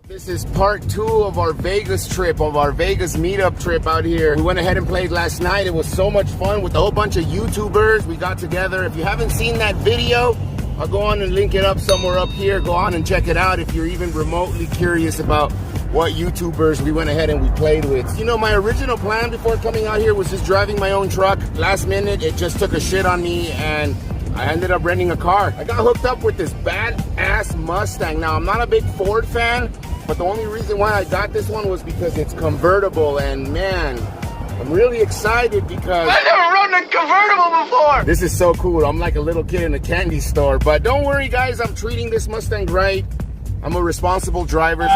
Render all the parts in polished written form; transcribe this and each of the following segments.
This is part 2 of our Vegas trip, of our Vegas meetup trip out here. We went ahead and played last night. It was so much fun with a whole bunch of YouTubers. We got together. If you haven't seen that video, I'll go on and link it up somewhere up here. Go on and check it out if you're even remotely curious about what YouTubers we went ahead and we played with. You know, my original plan before coming out here was just driving my own truck. Last minute, it just took a shit on me and I ended up renting a car. I got hooked up with this badass Mustang. Now, I'm not a big Ford fan, but the only reason why I got this one was because it's convertible, and man, I'm really excited because I never run a convertible before. This is so cool. I'm like a little kid in a candy store, but don't worry guys, I'm treating this Mustang right. I'm a responsible driver.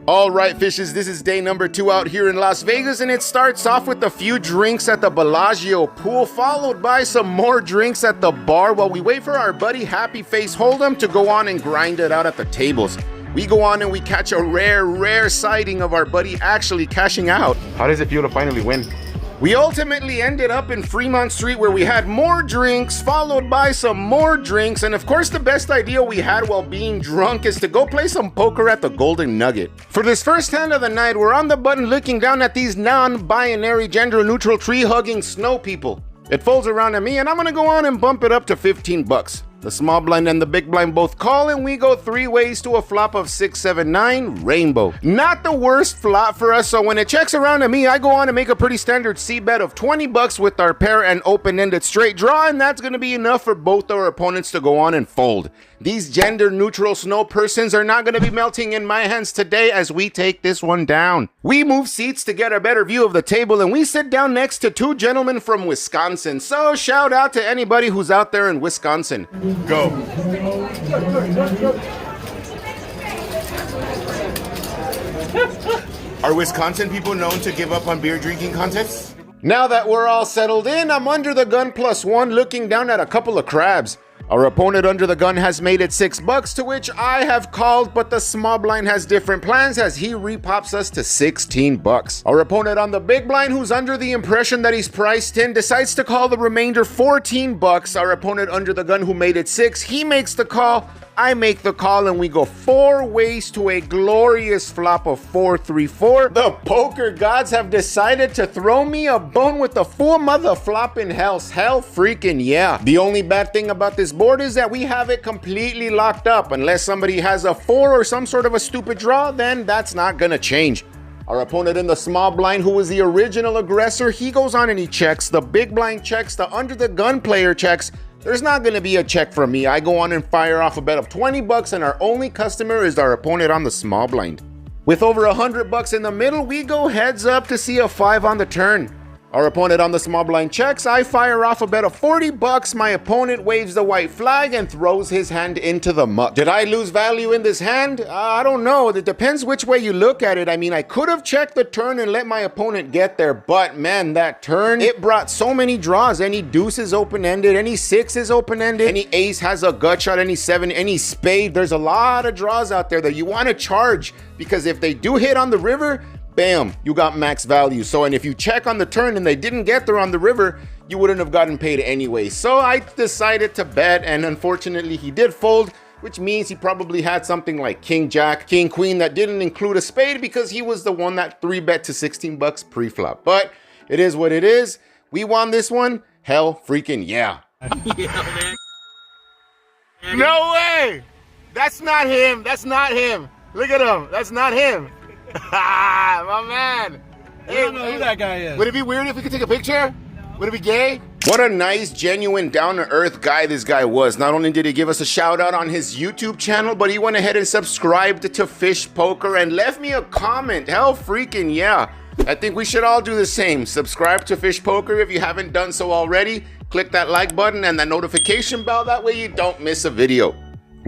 All right, fishes, this is day number 2 out here in Las Vegas, and it starts off with a few drinks at the Bellagio pool, followed by some more drinks at the bar while we wait for our buddy Happy Face Holdem to go on and grind it out at the tables. We go on and we catch a rare sighting of our buddy actually cashing out. How does it feel to finally win? We ultimately ended up in Fremont Street where we had more drinks, followed by some more drinks, and of course the best idea we had while being drunk is to go play some poker at the Golden Nugget. For this first hand of the night, we're on the button looking down at these non-binary, gender-neutral, tree-hugging snow people. It folds around at me and I'm gonna go on and bump it up to 15 bucks. The small blind and the big blind both call and we go 3 ways to a flop of 6, 7, 9, rainbow. Not the worst flop for us, so when it checks around to me, I go on and make a pretty standard C bet of 20 bucks with our pair and open-ended straight draw, and that's gonna be enough for both our opponents to go on and fold. These gender-neutral snow persons are not gonna be melting in my hands today as we take this one down. We move seats to get a better view of the table and we sit down next to 2 gentlemen from Wisconsin. So shout out to anybody who's out there in Wisconsin. Go. Are Wisconsin people known to give up on beer drinking contests? Now that we're all settled in, I'm under the gun +1 looking down at a couple of crabs. Our opponent under the gun has made it 6 bucks, to which I have called, but the small blind has different plans as he repops us to 16 bucks. Our opponent on the big blind, who's under the impression that he's priced in, decides to call the remainder 14 bucks. Our opponent under the gun, who made it 6, he makes the call, I make the call, and we go 4 ways to a glorious flop of 4, 3, 4. The poker gods have decided to throw me a bone with the full mother flop in hell freaking yeah. The only bad thing about this board is that we have it completely locked up. Unless somebody has a 4 or some sort of a stupid draw, then that's not gonna change. Our opponent in the small blind, who was the original aggressor, he goes on and he checks. The big blind checks, the under the gun player checks. There's not gonna be a check from me. I go on and fire off a bet of 20 bucks and our only customer is our opponent on the small blind. With over 100 bucks in the middle, we go heads up to see a 5 on the turn. Our opponent on the small blind checks. I fire off a bet of 40 bucks. My opponent waves the white flag and throws his hand into the muck. Did I lose value in this hand? I don't know. It depends which way you look at it. I mean, I could have checked the turn and let my opponent get there, but man, that turn, it brought so many draws. Any deuce is open-ended, any 6 is open-ended, any ace has a gut shot, any 7, any spade. There's a lot of draws out there that you want to charge, because if they do hit on the river, bam, you got max value. So, and if you check on the turn and they didn't get there on the river, you wouldn't have gotten paid anyway. So I decided to bet, and unfortunately he did fold, which means he probably had something like king jack, king queen that didn't include a spade because he was the one that 3-bet to 16 bucks pre-flop. But it is what it is. We won this one. Hell freaking yeah. Yeah, man. No way. That's not him. That's not him. Look at him. That's not him. My man. I don't know who that guy is. Would it be weird if we could take a picture? Would it be gay? What a nice, genuine, down-to-earth guy this guy was. Not only did he give us a shout out on his YouTube channel, but he went ahead and subscribed to Fish Poker and left me a comment. Hell freaking yeah. I think we should all do the same. Subscribe to Fish Poker if you haven't done so already. Click that like button and that notification bell. That way you don't miss a video.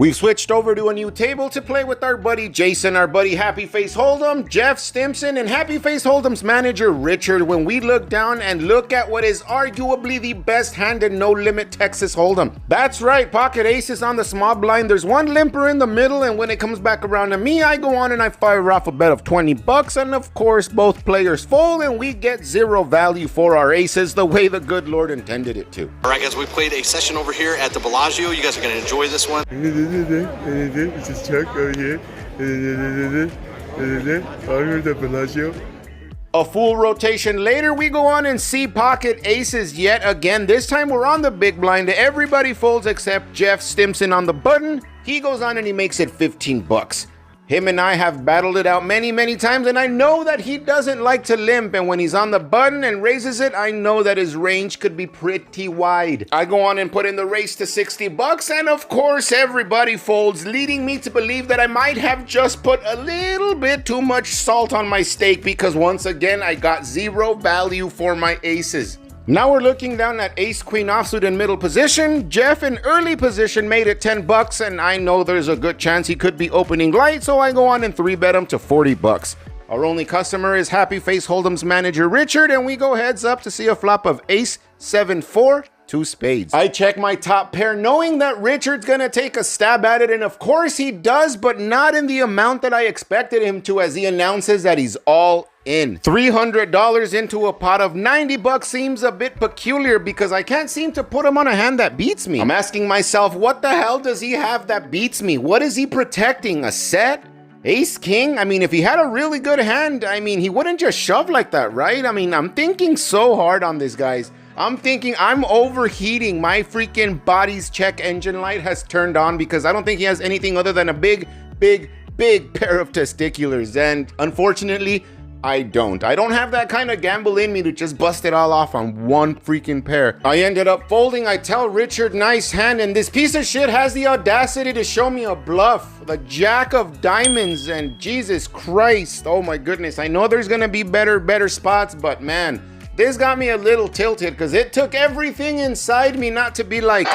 We've switched over to a new table to play with our buddy Jason, our buddy Happy Face Holdem, Jeff Stimson, and Happy Face Holdem's manager Richard when we look down and look at what is arguably the best hand in No Limit Texas Holdem. That's right, pocket aces on the small blind, there's one limper in the middle, and when it comes back around to me, I go on and I fire off a bet of 20 bucks, and of course both players fold and we get zero value for our aces the way the good Lord intended it to. All right guys, we played a session over here at the Bellagio. You guys are going to enjoy this one. It's just Chuck over here. Over the Bellagio. A full rotation later, we go on and see pocket aces yet again. This time we're on the big blind. Everybody folds except Jeff Stimson on the button. He goes on and he makes it 15 bucks. Him and I have battled it out many times, and I know that he doesn't like to limp, and when he's on the button and raises it, I know that his range could be pretty wide. I go on and put in the race to 60 bucks, and of course everybody folds, leading me to believe that I might have just put a little bit too much salt on my steak, because once again I got zero value for my aces. Now we're looking down at ace queen offsuit in middle position. Jeff in early position made it 10 bucks, and I know there's a good chance he could be opening light, so I go on and 3-bet him to 40 bucks. Our only customer is Happy Face Holdem's manager Richard, and we go heads up to see a flop of ace 7-4, 2 spades. I check my top pair knowing that Richard's gonna take a stab at it, and of course he does, but not in the amount that I expected him to, as he announces that he's all in. $300 into a pot of 90 bucks seems a bit peculiar because I can't seem to put him on a hand that beats me. I'm asking myself, what the hell does he have that beats me? What is he protecting? A set? Ace king? I mean, if he had a really good hand, I mean, he wouldn't just shove like that, right? I mean, I'm thinking so hard on this, guys. I'm thinking I'm overheating. My freaking body's check engine light has turned on because I don't think he has anything other than a big pair of testiculars, and unfortunately, I don't have that kind of gamble in me to just bust it all off on one freaking pair. I ended up folding. I tell Richard, nice hand, and this piece of shit has the audacity to show me a bluff, the jack of diamonds, and Jesus Christ, oh my goodness. I know there's gonna be better spots, but man, this got me a little tilted because it took everything inside me not to be like,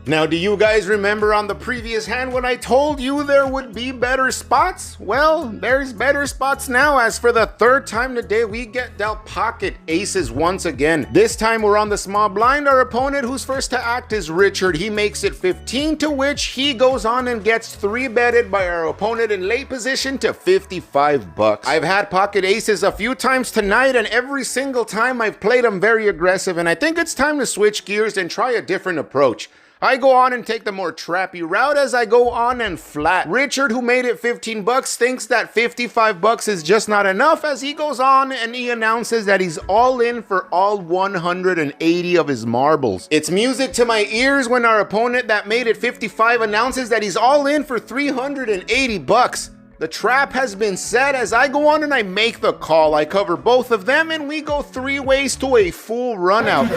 Now, do you guys remember on the previous hand when I told you there would be better spots? Well, there's better spots now, as for the third time today, we get dealt pocket aces once again. This time we're on the small blind. Our opponent who's first to act is Richard. He makes it 15, to which he goes on and gets 3-betted by our opponent in late position to 55 bucks. I've had pocket aces a few times tonight, and every single time I've played them very aggressive, and I think it's time to switch gears and try a different approach. I go on and take the more trappy route as I go on and flat. Richard, who made it 15 bucks, thinks that 55 bucks is just not enough as he goes on and he announces that he's all in for all 180 of his marbles. It's music to my ears when our opponent that made it 55 announces that he's all in for 380 bucks. The trap has been set as I go on and I make the call. I cover both of them and we go 3 ways to a full run out.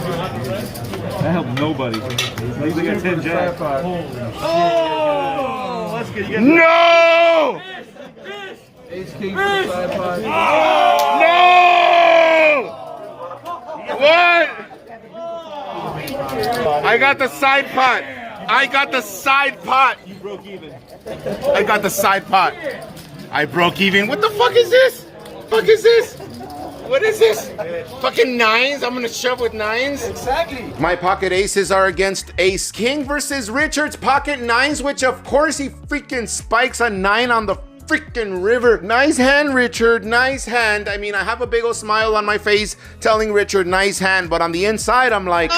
That helped nobody. They got 10 jack. Oh! Let's get you. No! Ace king for side pot. No! What? I got the side pot. I got the side pot. You broke even. I got the side pot. I broke even. What the fuck is this? Fuck is this? What is this? Fucking nines? I'm gonna shove with nines? Exactly. My pocket aces are against ace king versus Richard's pocket nines, which of course he freaking spikes a 9 on the freaking river. Nice hand, Richard, nice hand. I mean, I have a big old smile on my face telling Richard nice hand, but on the inside I'm like,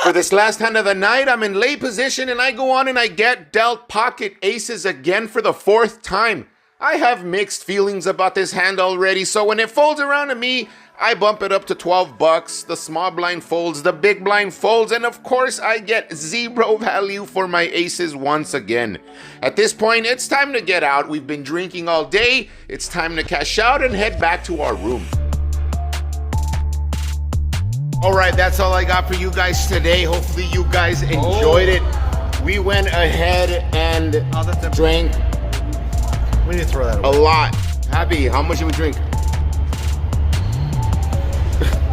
for this last hand of the night, I'm in late position and I go on and I get dealt pocket aces again for the 4th time. I have mixed feelings about this hand already, so when it folds around to me, I bump it up to 12 bucks. The small blind folds, the big blind folds, and of course I get 0 value for my aces once again. At this point, it's time to get out. We've been drinking all day. It's time to cash out and head back to our room. All right, that's all I got for you guys today. Hopefully you guys enjoyed it. We went ahead and drank We need to throw that a away. lot. Happy, how much did we drink?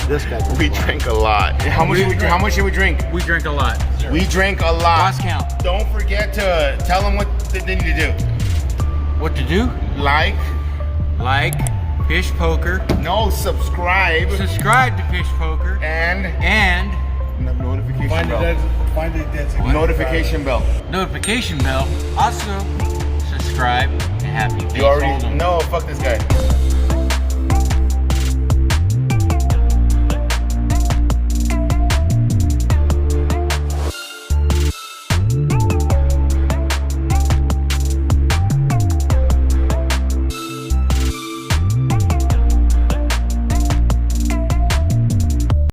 This guy. We drank a lot. How much did we drink? We drink a lot. We drank a lot. Lost count. Don't forget to tell them what they need to do. What to do? Like, Fish Poker. no, subscribe, Subscribe to Fish Poker. and And notification bell. notification bell. Also, subscribe to Happy Face You already Holdem. no. Fuck this guy.